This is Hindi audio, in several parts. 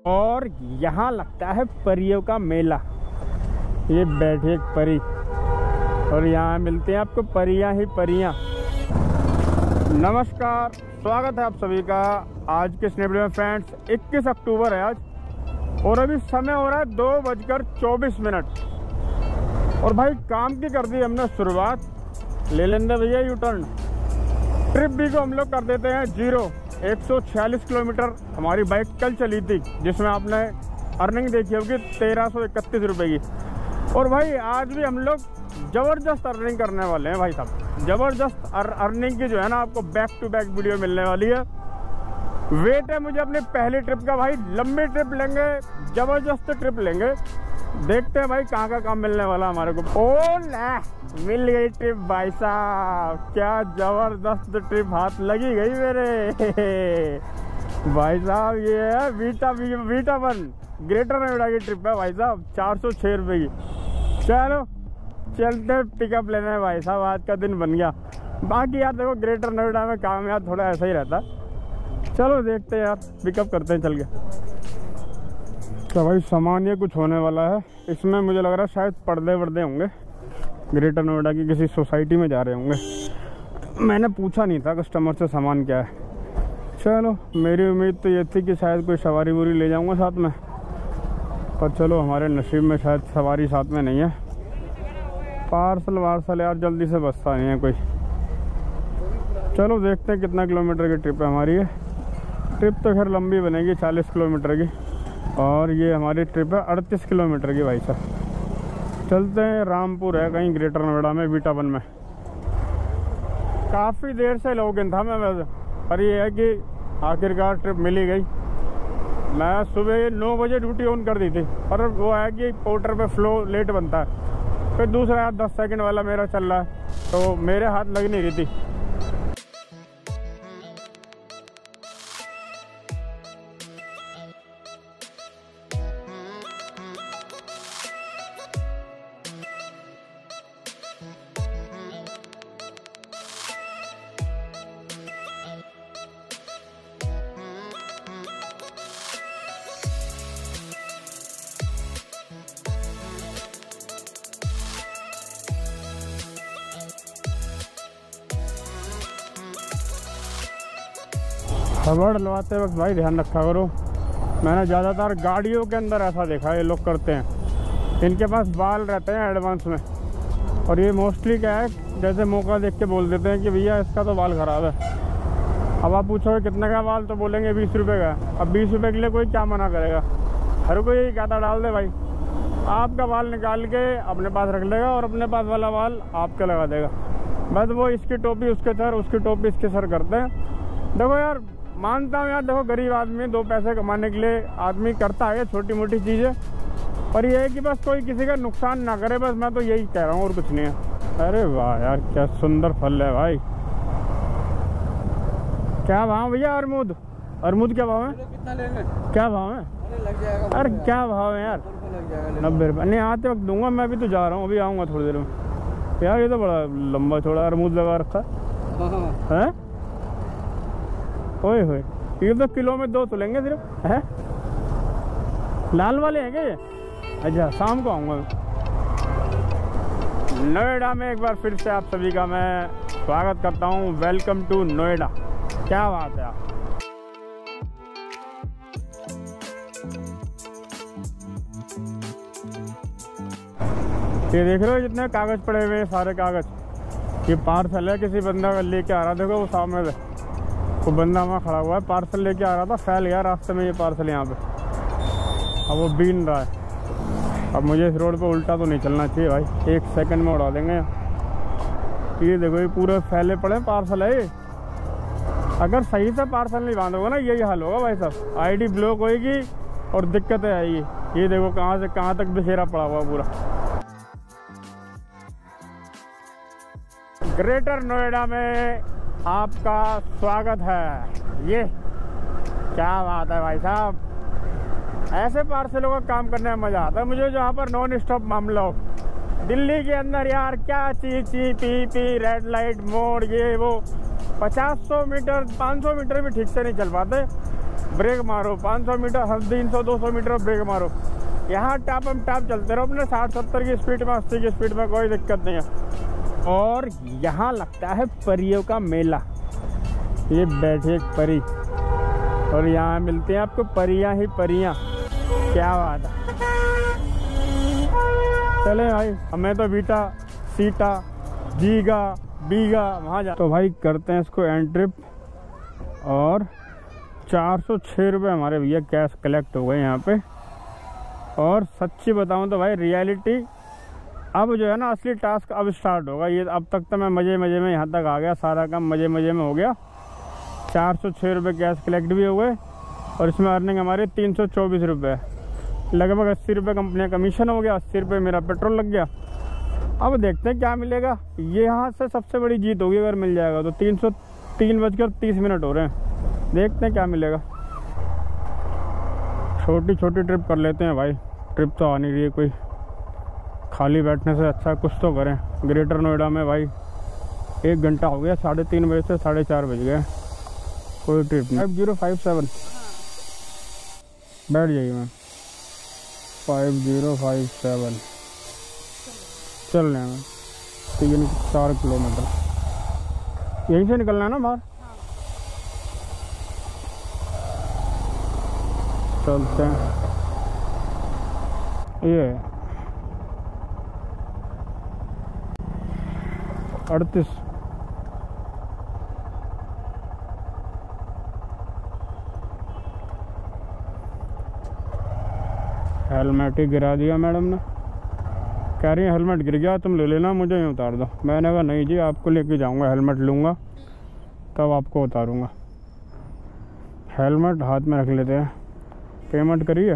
और यहाँ लगता है परियों का मेला। ये बैठी एक परी और यहाँ मिलते हैं आपको परियां ही परियां। नमस्कार, स्वागत है आप सभी का आज के स्नैप वीडियो में फ्रेंड्स। 21 अक्टूबर है आज और अभी समय हो रहा है 2:24। और भाई काम की कर दी हमने शुरुआत। ले लेंगे भैया यू टर्न। ट्रिप भी को हम लोग कर देते हैं 146 किलोमीटर हमारी बाइक कल चली थी, जिसमें आपने अर्निंग देखी होगी 1331 रुपये की। और भाई आज भी हम लोग ज़बरदस्त अर्निंग करने वाले हैं भाई साहब। ज़बरदस्त अर्निंग की जो है ना आपको बैक टू बैक वीडियो मिलने वाली है। वेट है मुझे अपनी पहली ट्रिप का भाई। लंबी ट्रिप लेंगे, ज़बरदस्त ट्रिप लेंगे। देखते हैं भाई कहाँ का काम मिलने वाला हमारे को। ओ ले मिल गई ट्रिप भाई साहब, क्या ज़बरदस्त ट्रिप हाथ लगी गई मेरे भाई साहब। ये है वीटा 1 ग्रेटर नोएडा की ट्रिप है भाई साहब, 406 रुपये की। चलो चलते पिकअप लेने हैं भाई साहब, आज का दिन बन गया। बाकी यार देखो ग्रेटर नोएडा में काम यार थोड़ा ऐसा ही रहता। चलो देखते हैं यार, पिकअप करते हैं चल के। तो भाई सामान ये कुछ होने वाला है। इसमें मुझे लग रहा है शायद पर्दे वर्दे होंगे। ग्रेटर नोएडा की किसी सोसाइटी में जा रहे होंगे। मैंने पूछा नहीं था कस्टमर से सामान क्या है। चलो मेरी उम्मीद तो ये थी कि शायद कोई सवारी वूरी ले जाऊंगा साथ में, पर चलो हमारे नसीब में शायद सवारी साथ में नहीं है। पार्सल वार्सल यार जल्दी से बसता नहीं है कोई। चलो देखते हैं कितना किलोमीटर की ट्रिप है हमारी है। ट्रिप तो खैर लंबी बनेगी 40 किलोमीटर की, और ये हमारी ट्रिप है 38 किलोमीटर की भाई साहब। चलते हैं, रामपुर है कहीं ग्रेटर नोएडा में वीटा 1 में। काफ़ी देर से लॉगिन था मैं वैसे, पर ये है कि आखिरकार ट्रिप मिली गई। मैं सुबह 9 बजे ड्यूटी ऑन कर दी थी, पर वो है कि पोर्टर पे फ्लो लेट बनता है। फिर दूसरा 10 सेकंड वाला मेरा चल रहा है, तो मेरे हाथ लग नहीं रही थी। हवा डलवाते वक्त भाई ध्यान रखा करो। मैंने ज़्यादातर गाड़ियों के अंदर ऐसा देखा है, ये लोग करते हैं। इनके पास बाल रहते हैं एडवांस में, और ये मोस्टली क्या है, जैसे मौका देख के बोल देते हैं कि भैया इसका तो बाल ख़राब है। अब आप पूछोगे कितने का बाल, तो बोलेंगे 20 रुपये का। अब 20 रुपये के लिए कोई क्या मना करेगा। हर कोई यही कहता डाल दे भाई। आपका बाल निकाल के अपने पास रख लेगा और अपने पास वाला बाल आपके लगा देगा। बस वो इसकी टोपी उसके सर, उसकी टोपी इसके सर करते हैं। देखो यार मानता हूँ यार, देखो गरीब आदमी 2 पैसे कमाने के लिए आदमी करता है छोटी मोटी चीज़ें, पर ये है कि बस कोई किसी का नुकसान ना करे। बस मैं तो यही कह रहा हूँ और कुछ नहीं है। अरे वाह यार क्या सुंदर फल है भाई। क्या भाव भैया अरमूद? अरमूद क्या भाव है? कितना लेंगे? क्या भाव है? लग जाएगा। अरे क्या भाव है यार? 90 रुपये। नहीं आते वक्त दूंगा, मैं भी तो जा रहा हूँ, अभी आऊँगा थोड़ी देर में। यार ये तो बड़ा लंबा चौड़ा अरमूद लगा रखा है। ओए होए, ये तो किलो में 2 तो लेंगे सिर्फ है। लाल वाले हैं क्या ये? अच्छा शाम को आऊँगा। नोएडा में एक बार फिर से आप सभी का मैं स्वागत करता हूँ। Welcome to Noida. क्या बात है आप। ये देख रहे हो जितने कागज पड़े हुए हैं, सारे कागज। ये पार्सल है, किसी बंदा का लेके आ रहा। देखो वो सामने से वो बंदा वहाँ खड़ा हुआ है, पार्सल लेके आ रहा था, फैल गया रास्ते में ये पार्सल यहाँ पे। अब वो बीन रहा है। अब मुझे इस रोड पे उल्टा तो नहीं चलना चाहिए भाई, 1 सेकंड में उड़ा देंगे। ये देखो ये पूरे फैले पड़े पार्सल है ये। अगर सही से पार्सल नहीं बांधोगे ना, यही हाल होगा भाई साहब। आईडी ब्लॉक होएगी और दिक्कतें आएगी। ये देखो कहाँ से कहाँ तक बिखेरा पड़ा हुआ पूरा। ग्रेटर नोएडा में आपका स्वागत है। ये क्या बात है भाई साहब। ऐसे पार्सलों का काम करने में मज़ा आता है मुझे, जहाँ पर नॉन स्टॉप मामला हो। दिल्ली के अंदर यार क्या ची पी रेड लाइट मोड़ ये वो 50-100 मीटर 500 मीटर भी ठीक से नहीं चल पाते। ब्रेक मारो, 500 मीटर 300-200 मीटर ब्रेक मारो। यहाँ टाप हम टाप चलते रहो अपने 60-70 की स्पीड में, 80 की स्पीड में, कोई दिक्कत नहीं है। और यहाँ लगता है परियों का मेला। ये बैठे एक परी और यहाँ मिलती हैं आपको परियां ही परियां। क्या बात है। चले भाई, हमें तो बीटा सीटा जीगा बीगा वहाँ जा। तो भाई करते हैं इसको एंड ट्रिप। और 406 रुपये हमारे भैया कैश कलेक्ट हो गए यहाँ पे। और सच्ची बताऊँ तो भाई रियलिटी अब जो है ना, असली टास्क अब स्टार्ट होगा। ये अब तक तो मैं मज़े मज़े में यहाँ तक आ गया, सारा काम मज़े मज़े में हो गया। 406 रुपये कैश कलेक्ट भी हो गए और इसमें अर्निंग हमारी 324 रुपये, लगभग 80 रुपये कंपनी कमीशन हो गया, 80 रुपये मेरा पेट्रोल लग गया। अब देखते हैं क्या मिलेगा। ये यहाँ से सबसे बड़ी जीत होगी अगर मिल जाएगा तो। 3:30 हो रहे हैं, देखते हैं क्या मिलेगा। छोटी छोटी ट्रिप कर लेते हैं भाई, ट्रिप तो आ नहीं रही है कोई। खाली बैठने से अच्छा कुछ तो करें। ग्रेटर नोएडा में भाई 1 घंटा हो गया, 3:30 बजे से 4:30 बज गए, कोई ट्रिप नहीं। 5057 बैठ जाइए मैम। 5057 चल रहे हैं मैम। 4 किलोमीटर यहीं से निकलना है ना बाहर। चलते हैं। ये 38 हेलमेट ही गिरा दिया मैडम ने। कह रही है हेलमेट गिर गया, तुम ले लेना, मुझे ही उतार दो। मैंने कहा नहीं जी, आपको लेके जाऊंगा, हेलमेट लूँगा तब आपको उतारूंगा। हेलमेट हाथ में रख लेते हैं। पेमेंट करिए,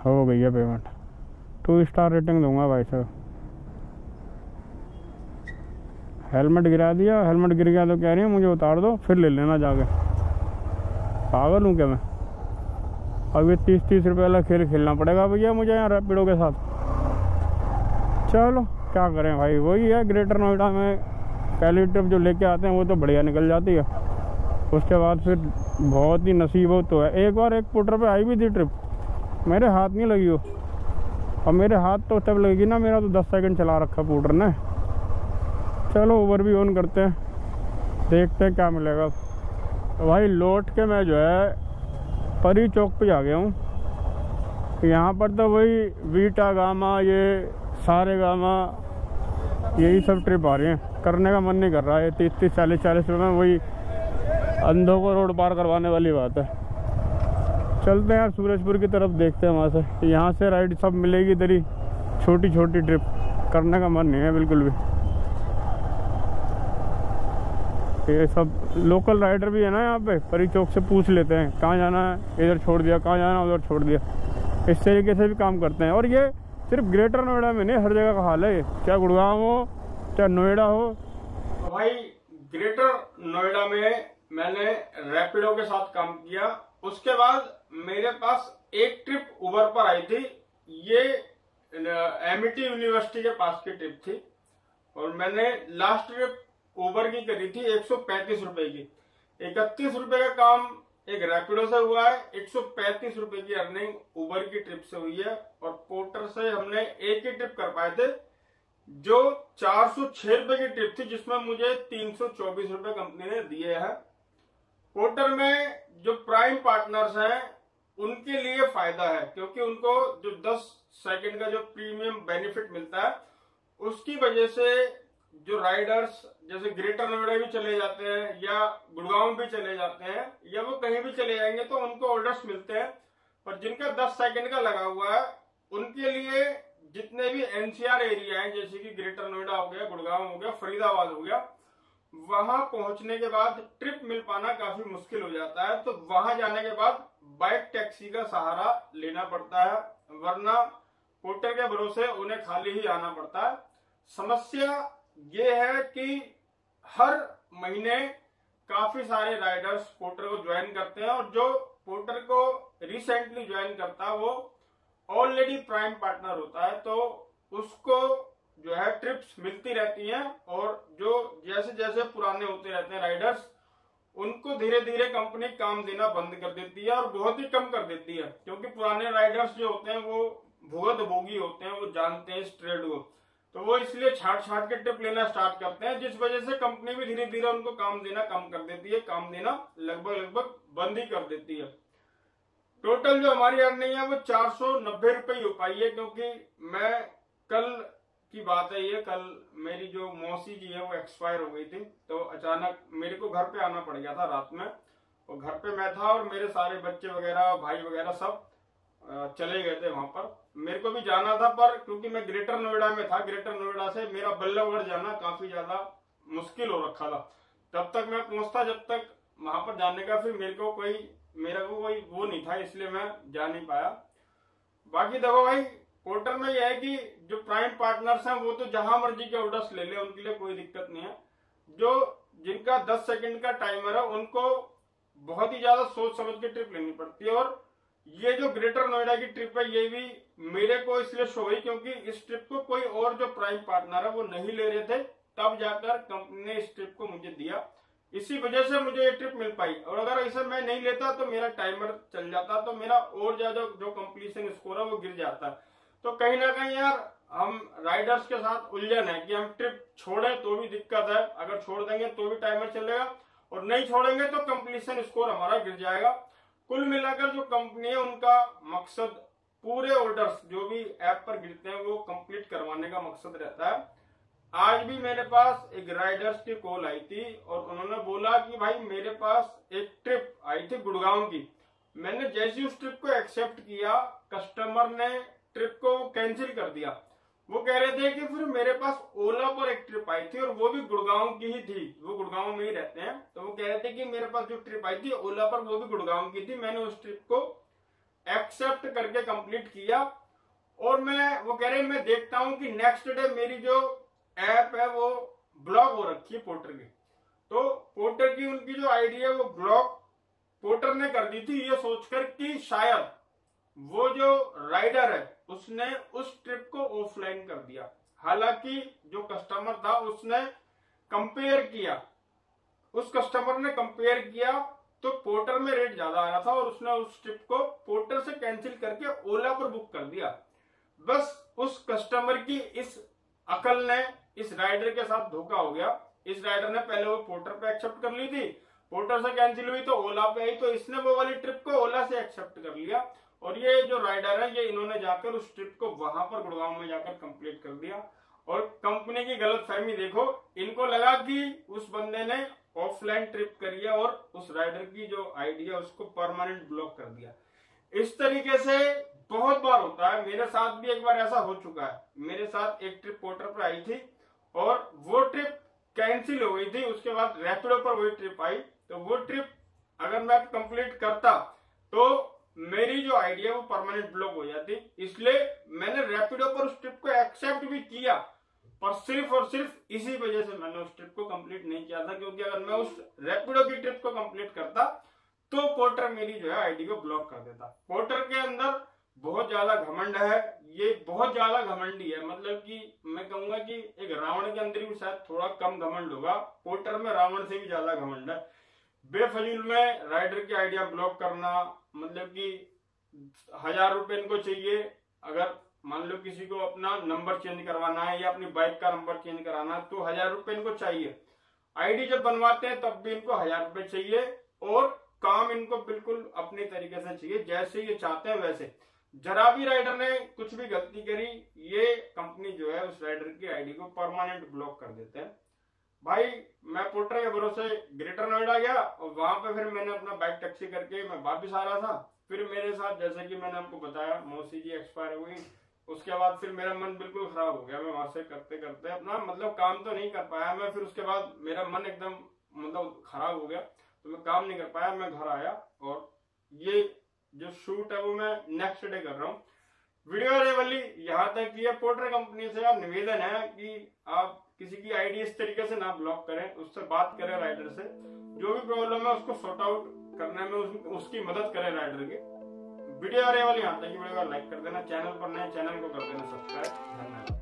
हो गई है पेमेंट। 2 स्टार रेटिंग दूंगा भाई साहब। हेलमेट गिरा दिया, हेलमेट गिर गया तो कह रही है मुझे उतार दो, फिर ले लेना जाके। पागल हूँ क्या मैं? अब ये 30-30 रुपये वाला खेल खेलना पड़ेगा भैया मुझे यहाँ रैपिडो के साथ। चलो क्या करें भाई, वही है ग्रेटर नोएडा में पहली ट्रिप जो लेके आते हैं वो तो बढ़िया निकल जाती है। उसके बाद फिर बहुत ही नसीबत तो है। एक बार एक पुटर पे आई भी थी ट्रिप, मेरे हाथ नहीं लगी वो। और मेरे हाथ तो तब लगेगी ना, मेरा तो 10 सेकंड चला रखा पुटर ने। चलो ओवर भी ऑन करते हैं, देखते हैं क्या मिलेगा। तो भाई लौट के मैं जो है परी चौक पे आ गया हूँ। यहाँ पर तो वही वीटा गामा, ये सारे गामा, यही सब ट्रिप आ रही हैं। करने का मन नहीं कर रहा है 30-30 40-40 रुपये में, वही अंधों को रोड पार करवाने वाली बात है। चलते हैं यार सूरजपुर की तरफ, देखते हैं वहाँ से। यहाँ से राइड सब मिलेगी तेरी, छोटी छोटी ट्रिप करने का मन नहीं है बिल्कुल भी। ये सब लोकल राइडर भी है ना यहाँ पे, परी चौक से पूछ लेते हैं कहाँ जाना है, इधर छोड़ दिया, कहाँ जाना है उधर छोड़ दिया। इस तरीके से भी काम करते हैं। और ये सिर्फ ग्रेटर नोएडा में नहीं, हर जगह का हाल है ये, चाहे गुड़गांव हो चाहे नोएडा हो। तो भाई ग्रेटर नोएडा में मैंने रैपिडो के साथ काम किया। उसके बाद मेरे पास एक ट्रिप उबर पर आई थी। ये एमिटी यूनिवर्सिटी के पास की ट्रिप थी और मैंने लास्ट ट्रिप उबर की करी थी 135 रुपए की। 31 रुपए का काम एक रैपिडो से हुआ है, 135 रुपए की अर्निंग उबर की ट्रिप से हुई है। और पोर्टर से हमने एक ही ट्रिप कर पाए थे, जो 406 रुपए की ट्रिप थी, जिसमें मुझे 324 रुपए कंपनी ने दिए हैं। पोर्टर में जो प्राइम पार्टनर्स हैं उनके लिए फायदा है, क्योंकि उनको जो 10 सेकंड का जो प्रीमियम बेनिफिट मिलता है, उसकी वजह से जो राइडर्स जैसे ग्रेटर नोएडा भी चले जाते हैं या गुड़गांव भी चले जाते हैं या वो कहीं भी चले जाएंगे तो उनको ऑर्डर्स मिलते हैं। पर जिनका 10 सेकंड का लगा हुआ है उनके लिए जितने भी एनसीआर एरिया हैं, जैसे कि ग्रेटर नोएडा हो गया, गुड़गांव हो गया, फरीदाबाद हो गया, वहां पहुंचने के बाद ट्रिप मिल पाना काफी मुश्किल हो जाता है। तो वहां जाने के बाद बाइक टैक्सी का सहारा लेना पड़ता है, वरना पोर्टर के भरोसे उन्हें खाली ही आना पड़ता है। समस्या ये है कि हर महीने काफी सारे राइडर्स पोर्टर को ज्वाइन करते हैं और जो पोर्टर को रिसेंटली ज्वाइन करता है वो ऑलरेडी प्राइम पार्टनर होता है, तो उसको जो है ट्रिप्स मिलती रहती हैं। और जो जैसे जैसे पुराने होते रहते हैं राइडर्स, उनको धीरे धीरे कंपनी काम देना बंद कर देती है और बहुत ही कम कर देती है, क्योंकि पुराने राइडर्स जो होते हैं वो भुगतभोगी होते हैं, वो जानते हैं इस ट्रेड को, तो वो इसलिए छाट छाट के ट्रिप लेना स्टार्ट करते हैं, जिस वजह से कंपनी भी धीरे धीरे उनको काम देना कम कर देती है, काम देना लगभग बंद ही कर देती है। टोटल जो हमारी अर्निंग है वो 490 रुपये हो पाई है, क्योंकि मैं कल की बात है ये, कल मेरी जो मौसी जी है वो एक्सपायर हो गई थी, तो अचानक मेरे को घर पे आना पड़ गया था रात में, और घर पे मैं था और मेरे सारे बच्चे वगैरह भाई वगैरह सब चले गए थे वहां पर। मेरे को भी जाना था, पर क्योंकि मैं ग्रेटर नोएडा में था, ग्रेटर नोएडा से मेरा बल्लभगढ़ जाना काफी ज्यादा मुश्किल हो रखा था, तब तक मैं पहुंचता जब तक वहां पर जाने का, फिर मेरा को कोई वो नहीं था, इसलिए मैं जा नहीं पाया। बाकी देखो भाई, पोर्टर में यह है कि जो प्राइम पार्टनर्स हैं वो तो जहां मर्जी के ऑर्डर्स ले ले, उनके लिए कोई दिक्कत नहीं है। जो जिनका 10 सेकंड का टाइमर है उनको बहुत ही ज्यादा सोच समझ के ट्रिप लेनी पड़ती है, और ये जो ग्रेटर नोएडा की ट्रिप है ये भी मेरे को इसलिए शो हुई क्योंकि इस ट्रिप को कोई और जो प्राइम पार्टनर है वो नहीं ले रहे थे, तब जाकर कंपनी ने इस ट्रिप को मुझे दिया, इसी वजह से मुझे ये ट्रिप मिल पाई। और अगर इसे मैं नहीं लेता तो मेरा टाइमर चल जाता, तो मेरा और ज्यादा जो कंप्लीशन स्कोर है वो गिर जाता। तो कहीं ना कहीं यार हम राइडर्स के साथ उलझन है कि हम ट्रिप छोड़े तो भी दिक्कत है, अगर छोड़ देंगे तो भी टाइमर चलेगा, और नहीं छोड़ेंगे तो कंप्लीशन स्कोर हमारा गिर जाएगा। कुल मिलाकर जो कंपनी है उनका मकसद पूरे ऑर्डर्स जो भी ऐप पर गिरते हैं वो कंप्लीट करवाने का मकसद रहता है। आज भी मेरे पास एक राइडर्स की कॉल आई थी और उन्होंने बोला कि भाई मेरे पास एक ट्रिप आई थी गुड़गांव की, मैंने जैसे उस ट्रिप को एक्सेप्ट किया कस्टमर ने ट्रिप को कैंसिल कर दिया। वो कह रहे थे कि फिर मेरे पास ओला पर एक ट्रिप आई थी और वो भी गुड़गांव की ही थी, वो गुड़गांव में ही रहते हैं, तो वो कह रहे थे कि मेरे पास जो ट्रिप आई थी ओला पर वो भी गुड़गांव की थी, मैंने उस ट्रिप को एक्सेप्ट करके कंप्लीट किया। और वो कह रहे मैं देखता हूं कि नेक्स्ट डे मेरी जो ऐप है वो ब्लॉक हो रखी है पोर्टर की, तो पोर्टर की उनकी जो आईडी है वो ब्लॉक पोर्टर ने कर दी थी, ये सोचकर कि शायद वो जो राइडर है उसने उस ट्रिप को ऑफलाइन कर दिया। हालांकि जो कस्टमर था उसने कंपेयर किया, उस कस्टमर ने कंपेयर किया तो पोर्टर में रेट ज्यादा आ रहा था और उसने उस ट्रिप को पोर्टर से कैंसिल करके ओला पर बुक कर दिया। बस उस कस्टमर की इस अकल ने इस राइडर के साथ धोखा हो गया। इस राइडर ने पहले वो पोर्टर पे एक्सेप्ट कर ली थी, पोर्टर से कैंसिल हुई तो ओला पे आई, तो इसने वो वाली ट्रिप को ओला से एक्सेप्ट कर लिया, और ये जो राइडर है ये इन्होंने जाकर उस ट्रिप को वहां पर गुड़गांव में जाकर कंप्लीट कर दिया। और कंपनी की गलतफहमी देखो, इनको लगा कि उस बंदे ने ऑफलाइन ट्रिप करी है और उस राइडर की जो आईडी है उसको परमानेंट ब्लॉक कर दिया। इस तरीके से बहुत बार होता है, मेरे साथ भी एक बार ऐसा हो चुका है। मेरे साथ एक ट्रिप पोर्टर पर आई थी और वो ट्रिप कैंसिल हो गई थी, उसके बाद रैपिडो पर वही ट्रिप आई, तो वो ट्रिप अगर मैं कंप्लीट करता तो मेरी जो आईडी है वो परमानेंट ब्लॉक हो जाती। इसलिए मैंने रैपिडो पर उस ट्रिप को एक्सेप्ट भी किया, पर सिर्फ और सिर्फ इसी वजह से मैंने उस ट्रिप को कंप्लीट नहीं किया था, क्योंकि अगर मैं उस रैपिडो की ट्रिप को कंप्लीट करता तो पोर्टर मेरी जो है आईडी को ब्लॉक कर देता। पोर्टर के अंदर बहुत ज्यादा घमंड है, ये बहुत ज्यादा घमंडी है, मतलब कि मैं कहूंगा कि एक रावण के अंदर भी शायद थोड़ा कम घमंड होगा, पोर्टर में रावण से भी ज्यादा घमंड है। बेफजूल में राइडर की आइडिया ब्लॉक करना, मतलब कि 1000 रुपए इनको चाहिए, अगर मान लो किसी को अपना नंबर चेंज करवाना है या अपनी बाइक का नंबर चेंज कराना है तो 1000 रुपए इनको चाहिए। आईडी जब बनवाते हैं तब भी इनको 1000 रुपए चाहिए, और काम इनको बिल्कुल अपने तरीके से चाहिए, जैसे ये चाहते हैं वैसे। जरा भी राइडर ने कुछ भी गलती करी, ये कंपनी जो है उस राइडर की आईडी को परमानेंट ब्लॉक कर देते हैं। भाई मैं पोर्टर के भरोसे ग्रेटर नोएडा गया और वहां पे फिर मैंने अपना बाइक टैक्सी करके मैं वापिस आ रहा था। फिर मेरे साथ जैसे कि मैंने आपको बताया मौसी जी एक्सपायर हुई, उसके बाद फिर मेरा मन बिल्कुल खराब हो गया। मैं वहां से करते करते अपना मतलब काम तो नहीं कर पाया मैं, फिर उसके बाद मेरा मन एकदम मतलब खराब हो गया, तो मैं काम नहीं कर पाया। मैं घर आया और ये जो शूट है वो मैं नेक्स्ट डे कर रहा हूँ। वीडियो आने वाली यहाँ तक कि पोर्टर कंपनी से आप निवेदन है कि आप किसी की आईडी इस तरीके से ना ब्लॉक करें, उससे बात करें राइडर से, जो भी प्रॉब्लम है उसको सॉर्ट आउट करने में उसकी मदद करें राइडर की। वीडियो आने वाली यहाँ तक कि वीडियो को लाइक कर देना, चैनल पर नए चैनल को कर देना सब्सक्राइब। धन्यवाद।